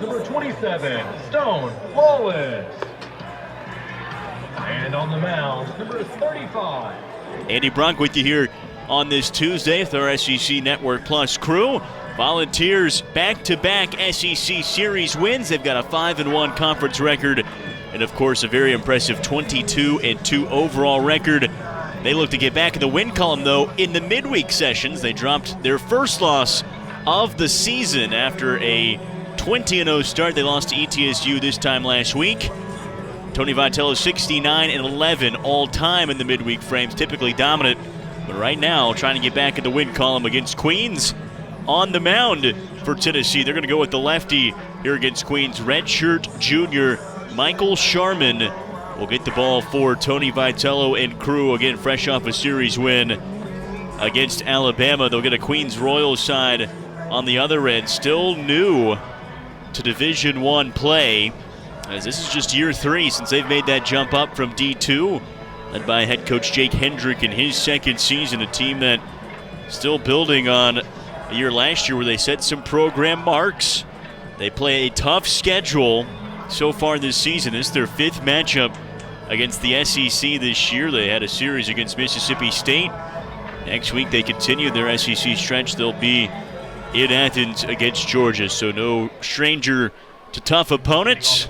number 27, Stone Flawless. And on the mound, number 35. Andy Brunk with you here on this Tuesday with our SEC Network Plus crew. Volunteers back-to-back SEC Series wins. They've got a 5-1 conference record and, of course, a very impressive 22-2 overall record. They look to get back in the win column, though, in the midweek sessions. They dropped their first loss of the season after a 20-0 start. They lost to ETSU this time last week. Tony Vitello 69-11 all-time in the midweek frames, typically dominant. But right now, trying to get back in the win column against Queens. On the mound for Tennessee, they're going to go with the lefty here against Queens. Redshirt junior Michael Sharman will get the ball for Tony Vitello and crew. Again, fresh off a series win against Alabama. They'll get a Queens Royals side on the other end. Still new to Division I play, as this is just year 3 since they've made that jump up from D2. Led by head coach Jake Hendrick in his second season, a team that still building on a year last year where they set some program marks. They play a tough schedule so far this season. This is their 5th matchup against the SEC this year. They had a series against Mississippi State. Next week they continue their SEC stretch. They'll be in Athens against Georgia, so no stranger to tough opponents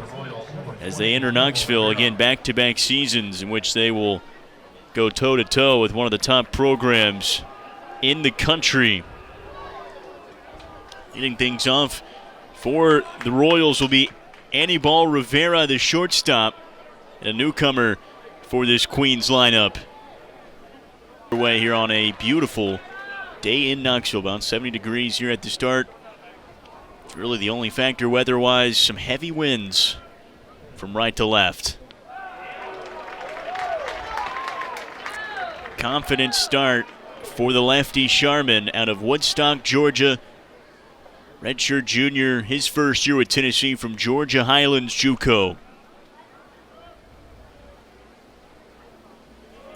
as they enter Knoxville. Again, back-to-back seasons in which they will go toe-to-toe with one of the top programs in the country. Getting things off for the Royals will be Anibal Rivera, the shortstop, and a newcomer for this Queens lineup. Away here on a beautiful day in Knoxville, about 70 degrees here at the start. It's really the only factor weather-wise. Some heavy winds from right to left. Confident start for the lefty Sharman out of Woodstock, Georgia. Redshirt junior, his first year with Tennessee from Georgia Highlands JUCO.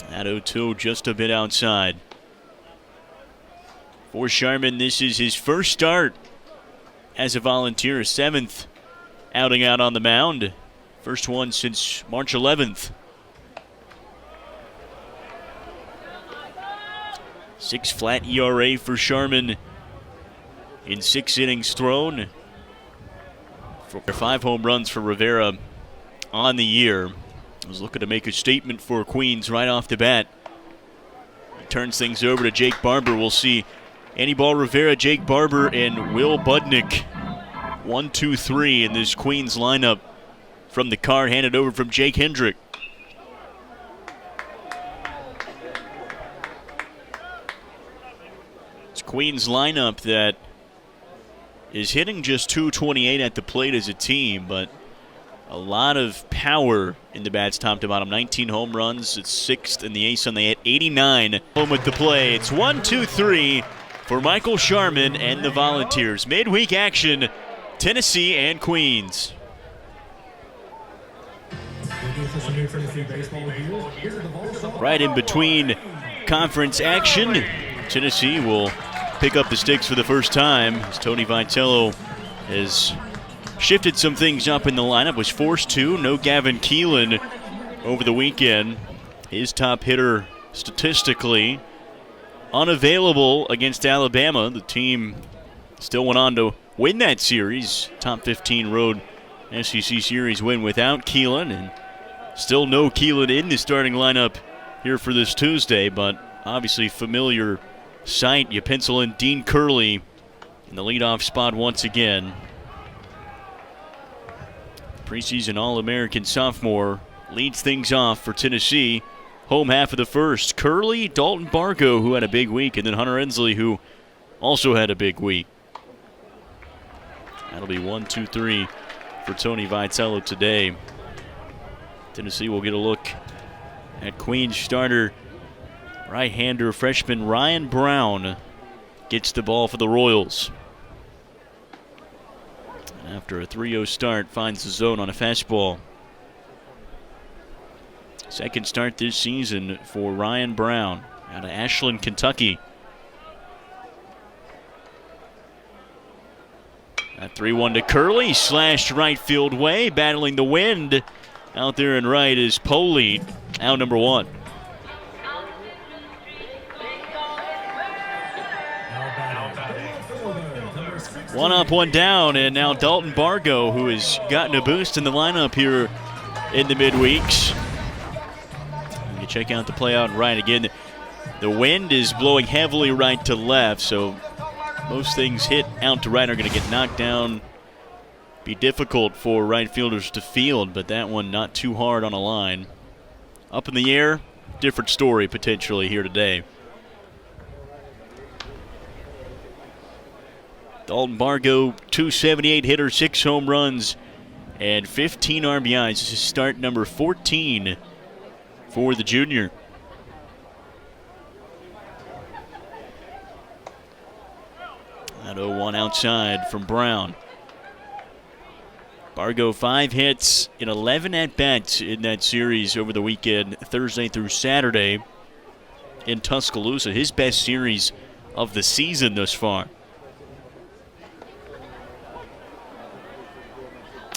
At 0-2, just a bit outside. For Sharman, this is his first start as a Volunteer, 7th outing out on the mound. First one since March 11th. 6 flat ERA for Sharman in 6 innings thrown. 5 home runs for Rivera on the year. Was looking to make a statement for Queens right off the bat. He turns things over to Jake Barber. We'll see Anibal Rivera, Jake Barber, and Will Budnick. 1, 2, 3 in this Queens lineup. From the card, handed over from Jake Hendrick. It's Queens lineup that is hitting just .228 at the plate as a team, but a lot of power in the bats top to bottom. 19 home runs. It's 6th in the ASUN. They hit 89 home with the play. It's 1, 2, 3 for Michael Sharman and the Volunteers. Midweek action, Tennessee and Queens. Right in between conference action, Tennessee will pick up the sticks for the first time as Tony Vitello has shifted some things up in the lineup, was forced to. No Gavin Keelan over the weekend. His top hitter statistically unavailable against Alabama. The team still went on to win that series. Top 15 road SEC series win without Keelan, and still no Keelan in the starting lineup here for this Tuesday, but obviously familiar sight. You pencil in Dean Curley in the leadoff spot once again. Preseason All-American sophomore leads things off for Tennessee. Home half of the first. Curley, Dalton Bargo, who had a big week, and then Hunter Ensley, who also had a big week. That'll be 1, 2, 3 for Tony Vitello today. Tennessee will get a look at Queens starter right-hander freshman Ryan Brown gets the ball for the Royals. After a 3-0 start, finds the zone on a fastball. Second start this season for Ryan Brown out of Ashland, Kentucky. That 3-1 to Curley, slashed right field way, battling the wind. Out there in right is Poley, out number 1. One up, one down, and now Dalton Bargo, who has gotten a boost in the lineup here in the midweeks. You check out the play out and right again. The wind is blowing heavily right to left, so most things hit out to right are going to get knocked down. Be difficult for right fielders to field, but that one not too hard on a line. Up in the air, different story potentially here today. Dalton Bargo, 278 hitter, 6 home runs, and 15 RBIs. This is start number 14 for the junior. That 0-1 outside from Brown. Bargo 5 hits in 11 at-bats in that series over the weekend, Thursday through Saturday in Tuscaloosa. His best series of the season thus far.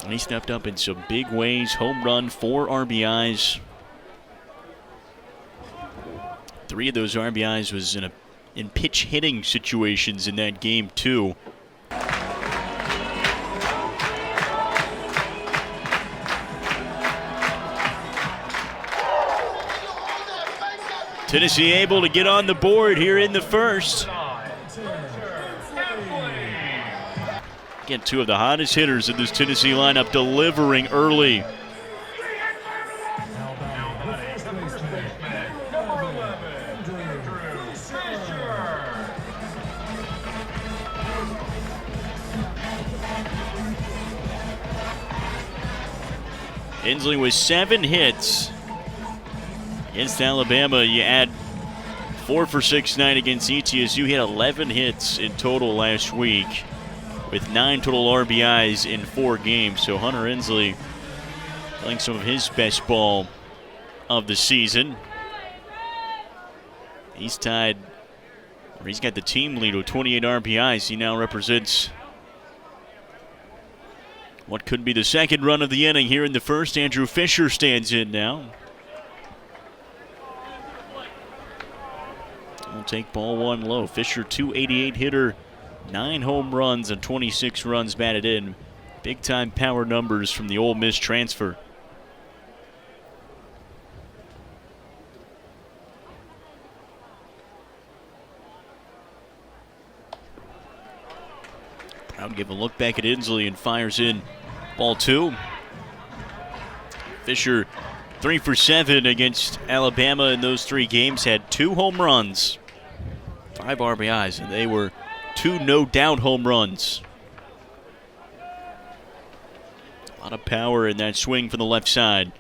And he stepped up in some big ways. Home run, 4 RBIs. 3 of those RBIs was in pitch hitting situations in that game too. Tennessee able to get on the board here in the first. Again, 2 of the hottest hitters in this Tennessee lineup delivering early. Inslee with 7 hits against Alabama. You add 4 for 6 night against ETSU. He had 11 hits in total last week with 9 total RBIs in 4 games. So Hunter Inslee playing some of his best ball of the season. He's got the team lead with 28 RBIs. He now represents what could be the second run of the inning here in the first. Andrew Fisher stands in now. We'll take ball 1 low. Fisher, 288 hitter, 9 home runs and 26 runs batted in. Big time power numbers from the Ole Miss transfer. Brown give a look back at Inslee and fires in ball 2. Fisher 3 for 7 against Alabama in those 3 games. Had 2 home runs, 5 RBIs, and they were 2 no-doubt home runs. A lot of power in that swing from the left side.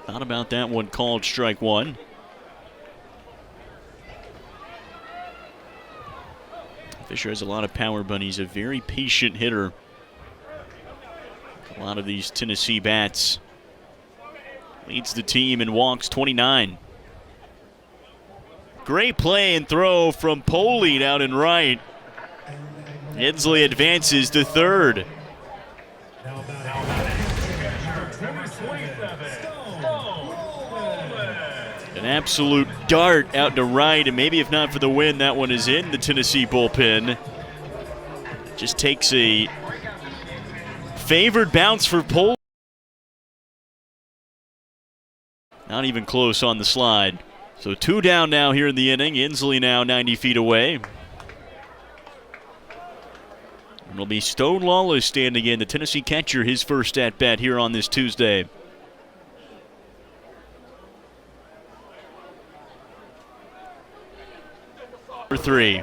Thought about that one, called strike 1. Fisher has a lot of power, but he's a very patient hitter. A lot of these Tennessee bats. Leads the team in walks, 29. Great play and throw from Poley out in right. Inslee advances to third. An absolute dart out to right, and maybe if not for the win, that one is in the Tennessee bullpen. Just takes a favored bounce for Poley. Not even close on the slide. So 2 down now here in the inning. Inslee now 90 feet away. It'll be Stone Lawless standing in, the Tennessee catcher, his first at-bat here on this Tuesday. Number 3.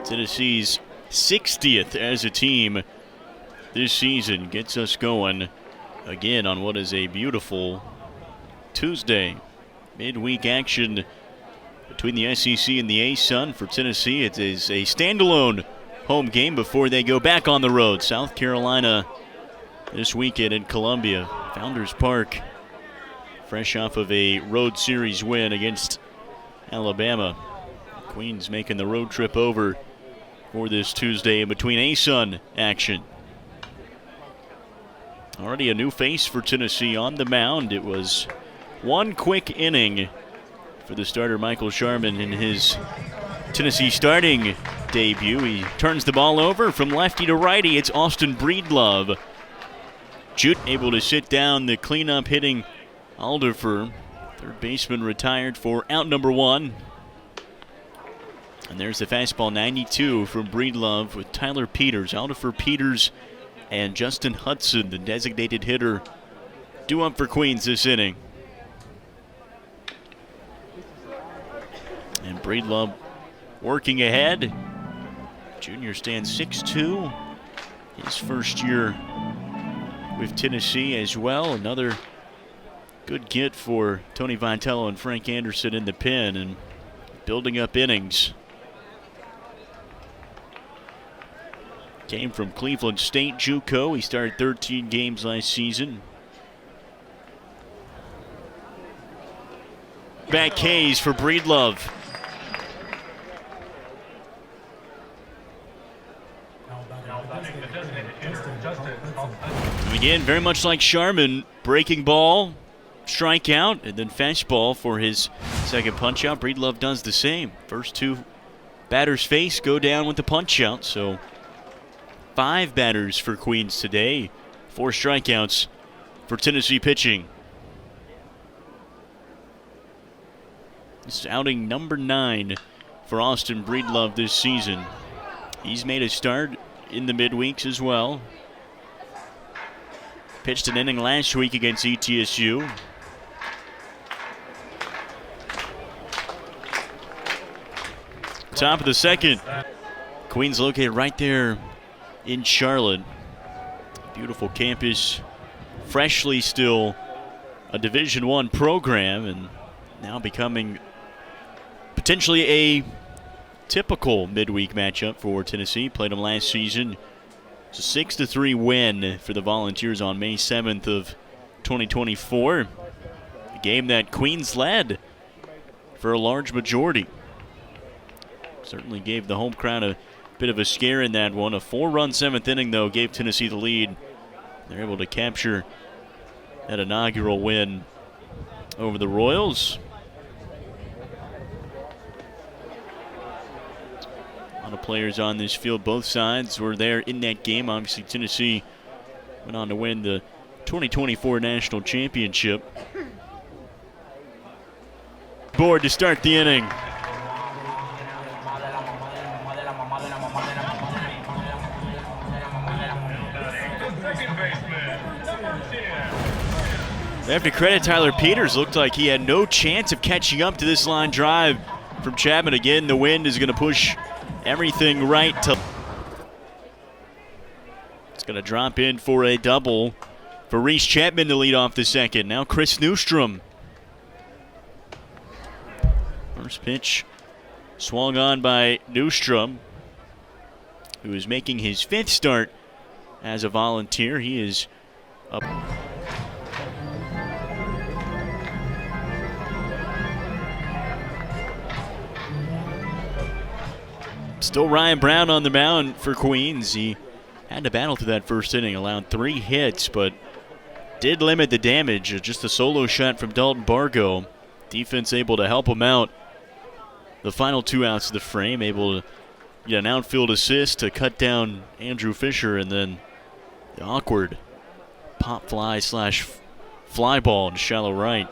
Tennessee's 60th as a team this season gets us going again on what is a beautiful Tuesday. Midweek action between the SEC and the A-Sun for Tennessee. It is a standalone home game before they go back on the road. South Carolina this weekend in Columbia. Founders Park, fresh off of a road series win against Alabama. Queens making the road trip over for this Tuesday in between ASUN action. Already a new face for Tennessee on the mound. It was one quick inning for the starter Michael Sharman in his Tennessee starting debut. He turns the ball over from lefty to righty. It's Austin Breedlove. Jute able to sit down the cleanup hitting Alderfer. Third baseman retired for out number one. And there's the fastball 92 from Breedlove with Tyler Peters, Alderfer Peters, and Justin Hudson, the designated hitter, due up for Queens this inning. And Breedlove working ahead. Junior stands 6'2". His first year with Tennessee as well. Another good get for Tony Vitello and Frank Anderson in the pen and building up innings. Came from Cleveland State JUCO. He started 13 games last season. Back K's for Breedlove. Again, very much like Sharman, breaking ball, strikeout, and then fastball for his second punch out. Breedlove does the same. First two batters face go down with the punch out, so 5 batters for Queens today, 4 strikeouts for Tennessee pitching. This is outing number 9 for Austin Breedlove this season. He's made a start in the midweeks as well. Pitched an inning last week against ETSU. Top of the second. Queens located right there in Charlotte. Beautiful campus. Freshly still a Division I program and now becoming potentially a typical midweek matchup for Tennessee. Played them last season. It's a 6-3 win for the Volunteers on May 7th of 2024. A game that Queens led for a large majority. Certainly gave the home crowd a bit of a scare in that one. A 4-run 7th inning, though, gave Tennessee the lead. They're able to capture that inaugural win over the Royals. A lot of players on this field. Both sides were there in that game. Obviously, Tennessee went on to win the 2024 National Championship. Board to start the inning. They have to credit Tyler Peters. Looked like he had no chance of catching up to this line drive from Chapman. Again, the wind is going to push everything right to. It's going to drop in for a double for Reese Chapman to lead off the second. Now Chris Newstrom. First pitch swung on by Newstrom, who is making his 5th start as a Volunteer. He is up. Still Ryan Brown on the mound for Queens. He had to battle through that first inning, allowed 3 hits, but did limit the damage. Just a solo shot from Dalton Bargo. Defense able to help him out. The final 2 outs of the frame, able to get an outfield assist to cut down Andrew Fisher, and then the awkward pop fly / fly ball in shallow right.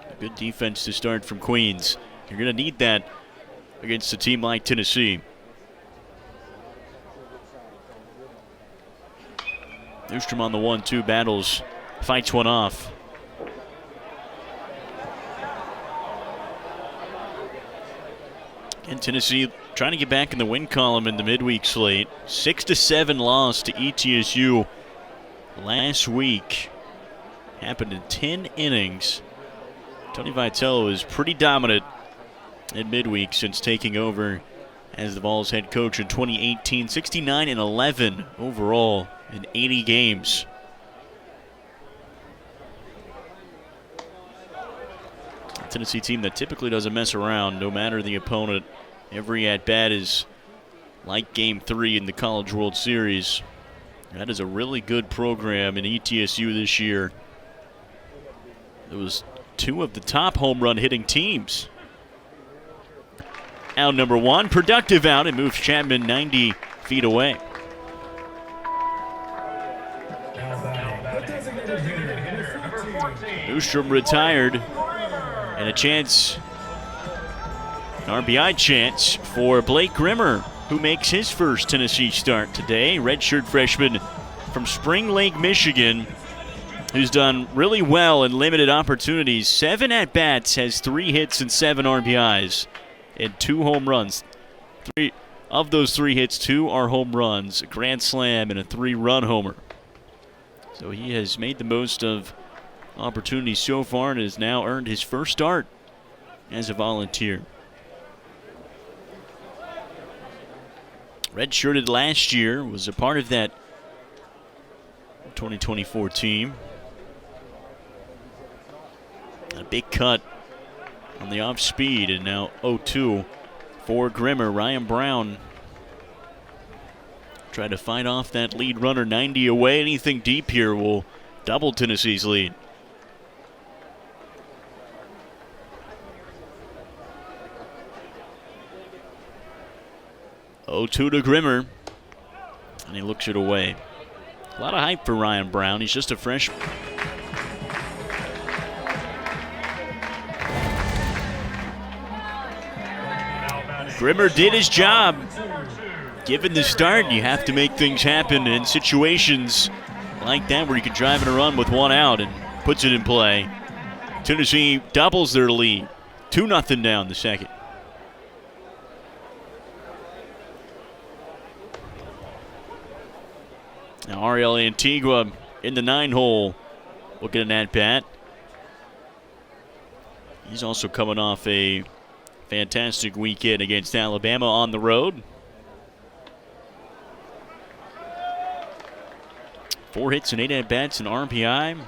A good defense to start from Queens. You're going to need that against a team like Tennessee. Newstrom on the 1-2, battles, fights one off. And Tennessee trying to get back in the win column in the midweek slate. 6-7 loss to ETSU last week. Happened in 10 innings. Tony Vitello is pretty dominant in midweek since taking over as the Vols head coach in 2018. 69-11 overall in 80 games. Tennessee team that typically doesn't mess around, no matter the opponent. Every at-bat is like Game 3 in the College World Series. That is a really good program in ETSU this year. It was 2 of the top home run hitting teams. Out number 1, productive out. It moves Chapman 90 feet away. Newstrom retired, and a chance, an RBI chance for Blake Grimmer, who makes his first Tennessee start today. Redshirt freshman from Spring Lake, Michigan, who's done really well in limited opportunities. 7 at-bats, has 3 hits and 7 RBIs, and 2 home runs. 3 of those 3 hits, 2 are home runs, a grand slam, and a 3-run homer. So he has made the most of opportunities so far and has now earned his first start as a Volunteer. Redshirted last year, was a part of that 2024 team. A big cut on the off speed, and now 0-2 for Grimmer. Ryan Brown tried to fight off that lead runner, 90 away. Anything deep here will double Tennessee's lead. 0-2 to Grimmer, and he looks it away. A lot of hype for Ryan Brown. He's just a freshman. Grimmer did his job. Given the start, you have to make things happen in situations like that where you can drive in a run with 1 out and puts it in play. Tennessee doubles their lead. 2-0 down the second. Now Ariel Antigua in the 9-hole will get an at-bat. He's also coming off a fantastic weekend against Alabama on the road. 4 hits and 8 at-bats and RBI.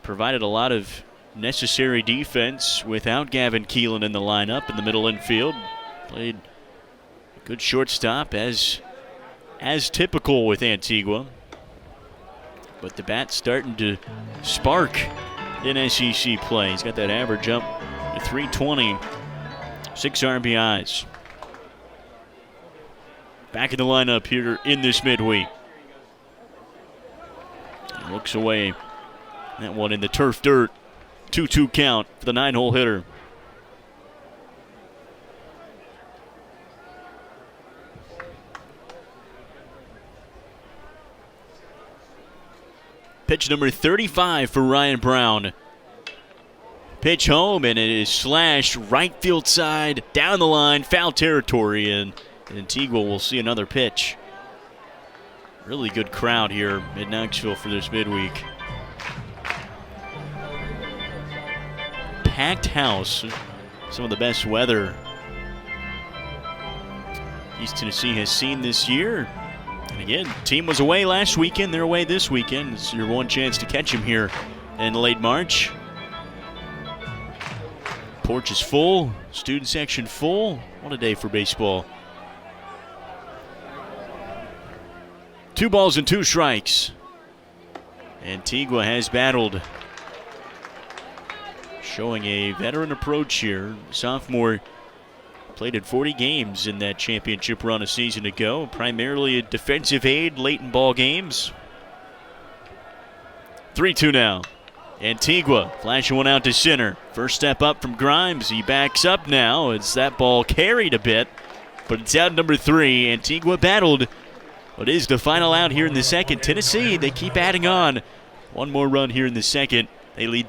Provided a lot of necessary defense without Gavin Keelan in the lineup in the middle infield. Played a good shortstop as typical with Antigua. But the bat's starting to spark in SEC play. He's got that average up to 320, 6 RBIs. Back in the lineup here in this midweek. He looks away. That one in the turf dirt. 2-2 count for the 9-hole hitter. Pitch number 35 for Ryan Brown. Pitch home, and it is slashed right field side, down the line, foul territory, and Antigua will see another pitch. Really good crowd here in Knoxville for this midweek. Packed house, some of the best weather East Tennessee has seen this year. And again, team was away last weekend. They're away this weekend. It's your one chance to catch them here in late March. Porch is full. Student section full. What a day for baseball. 2 balls and 2 strikes. Antigua has battled. Showing a veteran approach here. Sophomore played in 40 games in that championship run a season ago. Primarily a defensive aide late in ball games. 3-2 now. Antigua flashing one out to center. First step up from Grimes. He backs up now as that ball carried a bit, but it's out number 3. Antigua battled. What is the final out here in the second? Tennessee, they keep adding on. One more run here in the second. They lead